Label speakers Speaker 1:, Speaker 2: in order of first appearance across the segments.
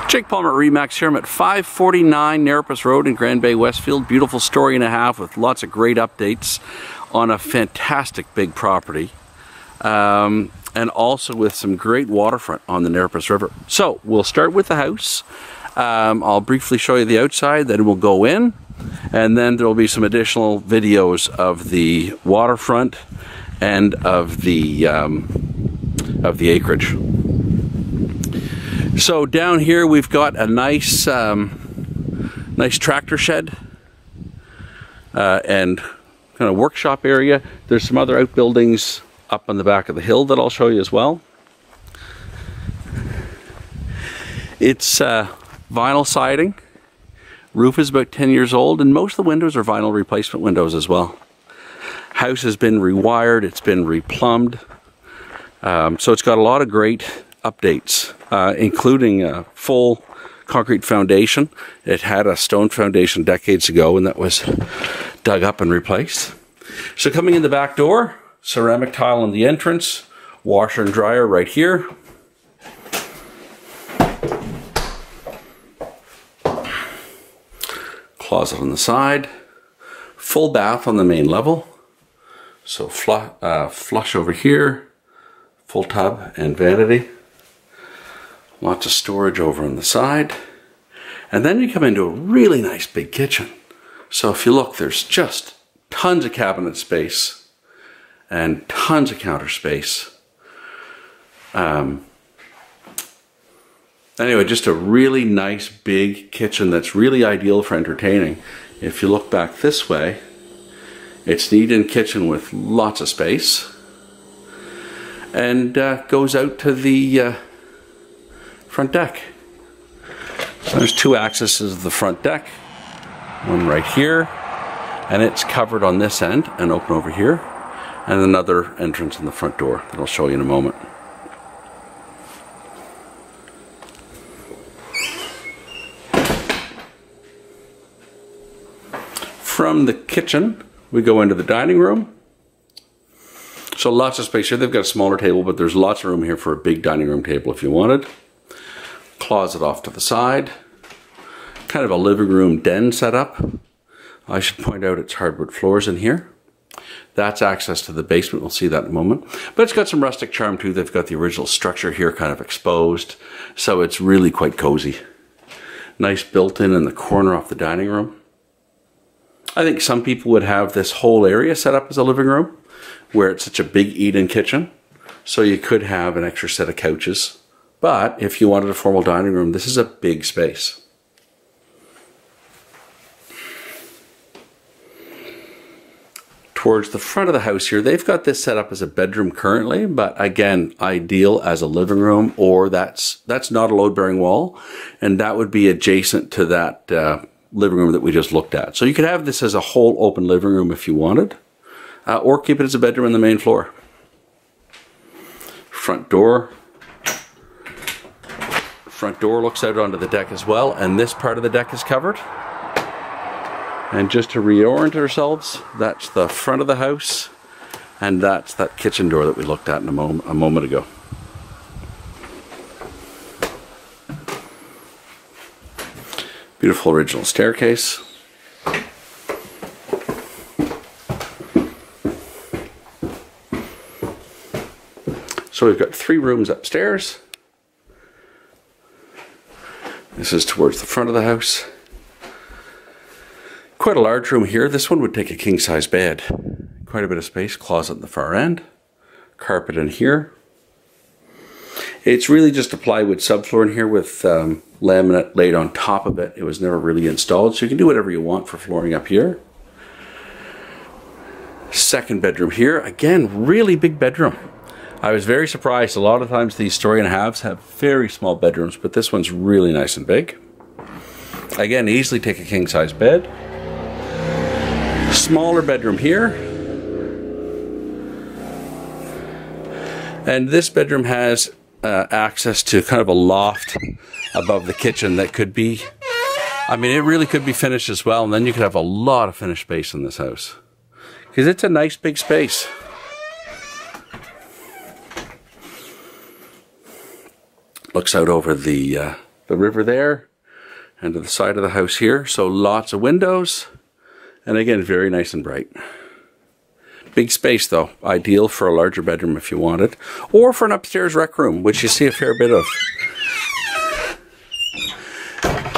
Speaker 1: Jake Palmer at Remax here. I'm at 549 Nerepis Road in Grand Bay, Westfield. Beautiful story and a half with lots of great updates on a fantastic big property. And also with some great waterfront on the Nerepis River. So we'll start with the house. I'll briefly show you the outside, then we'll go in, and then there will be some additional videos of the waterfront and of the acreage. So down here we've got a nice nice tractor shed and kind of workshop area. There's some other outbuildings up on the back of the hill that I'll show you as well. It's vinyl siding. Roof is about 10 years old, and most of the windows are vinyl replacement windows as well. House has been rewired, it's been replumbed. So it's got a lot of great updates, including a full concrete foundation. It had a stone foundation decades ago, and that was dug up and replaced. So coming in the back door, ceramic tile on the entrance, washer and dryer right here. Closet on the side, full bath on the main level. So flush over here, full tub and vanity. Lots of storage over on the side. And then you come into a really nice big kitchen. So if you look, there's just tons of cabinet space and tons of counter space. Anyway, just a really nice big kitchen that's really ideal for entertaining. If you look back this way, it's an eat-in kitchen with lots of space, and goes out to the front deck. So there's two accesses of the front deck, one right here, and it's covered on this end and open over here, and another entrance in the front door that I'll show you in a moment. From the kitchen, we go into the dining room. So lots of space here. They've got a smaller table, but there's lots of room here for a big dining room table if you wanted. Closet off to the side. Kind of a living room den setup. I should point out it's hardwood floors in here. That's access to the basement. We'll see that in a moment. But it's got some rustic charm too. They've got the original structure here kind of exposed. So it's really quite cozy. Nice built-in in the corner off the dining room. I think some people would have this whole area set up as a living room where it's such a big eat-in kitchen. So you could have an extra set of couches. But if you wanted a formal dining room, this is a big space. Towards the front of the house here, they've got this set up as a bedroom currently, but again, ideal as a living room, or that's not a load-bearing wall, and that would be adjacent to that living room that we just looked at. So you could have this as a whole open living room if you wanted, or keep it as a bedroom on the main floor. Front door. Front door looks out onto the deck as well, and this part of the deck is covered. And just to reorient ourselves, that's the front of the house, and that's that kitchen door that we looked at in a moment ago. Beautiful original staircase. So we've got 3 rooms upstairs. This is towards the front of the house. Quite a large room here. This one would take a king-size bed. Quite a bit of space. Closet at the far end. Carpet in here. It's really just a plywood subfloor in here with laminate laid on top of it. It was never really installed, so you can do whatever you want for flooring up here. Second bedroom here. Again, really big bedroom. I was very surprised. A lot of times these story and a halves have very small bedrooms, but this one's really nice and big. Again, easily take a king-size bed. Smaller bedroom here. And this bedroom has access to kind of a loft above the kitchen that could be, I mean, it really could be finished as well, and then you could have a lot of finished space in this house because it's a nice big space. Looks out over the the river there and to the side of the house here. So lots of windows, and again, very nice and bright. Big space though, ideal for a larger bedroom if you want it, or for an upstairs rec room, which you see a fair bit of.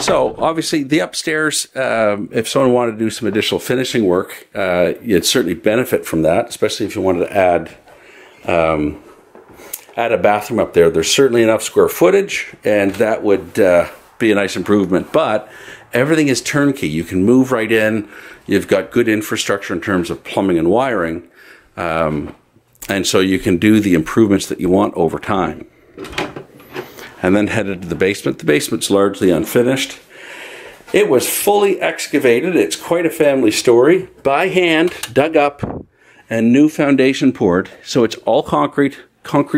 Speaker 1: So obviously the upstairs, if someone wanted to do some additional finishing work, you'd certainly benefit from that, especially if you wanted to add a bathroom up there. There's certainly enough square footage, and that would be a nice improvement. But everything is turnkey. You can move right in. You've got good infrastructure in terms of plumbing and wiring, and so you can do the improvements that you want over time. And then headed to the basement. The basement's largely unfinished. It was fully excavated. It's quite a family story. By hand, dug up, and new foundation poured. So it's all concrete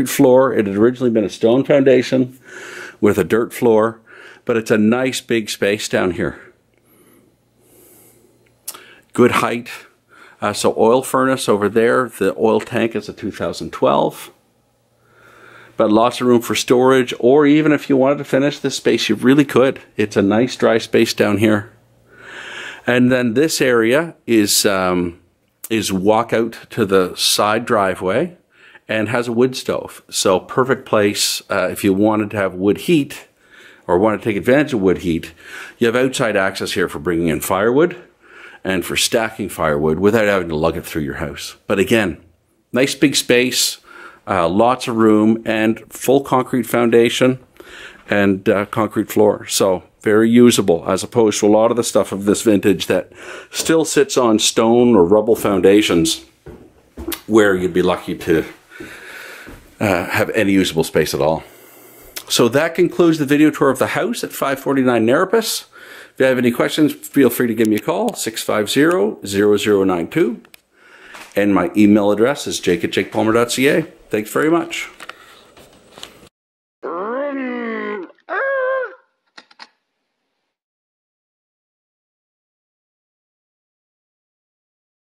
Speaker 1: floor. It had originally been a stone foundation with a dirt floor, but it's a nice big space down here. Good height. So oil furnace over there. The oil tank is a 2012. But lots of room for storage, or even if you wanted to finish this space, you really could. It's a nice dry space down here. And then this area is walk out to the side driveway and has a wood stove. So perfect place if you wanted to have wood heat or want to take advantage of wood heat. You have outside access here for bringing in firewood and for stacking firewood without having to lug it through your house. But again, nice big space. Lots of room and full concrete foundation and concrete floor. So very usable, as opposed to a lot of the stuff of this vintage that still sits on stone or rubble foundations where you'd be lucky to have any usable space at all. So that concludes the video tour of the house at 549 Nerepis. If you have any questions, feel free to give me a call, 650-0092. And my email address is jake@jakepalmer.ca. Thanks very much.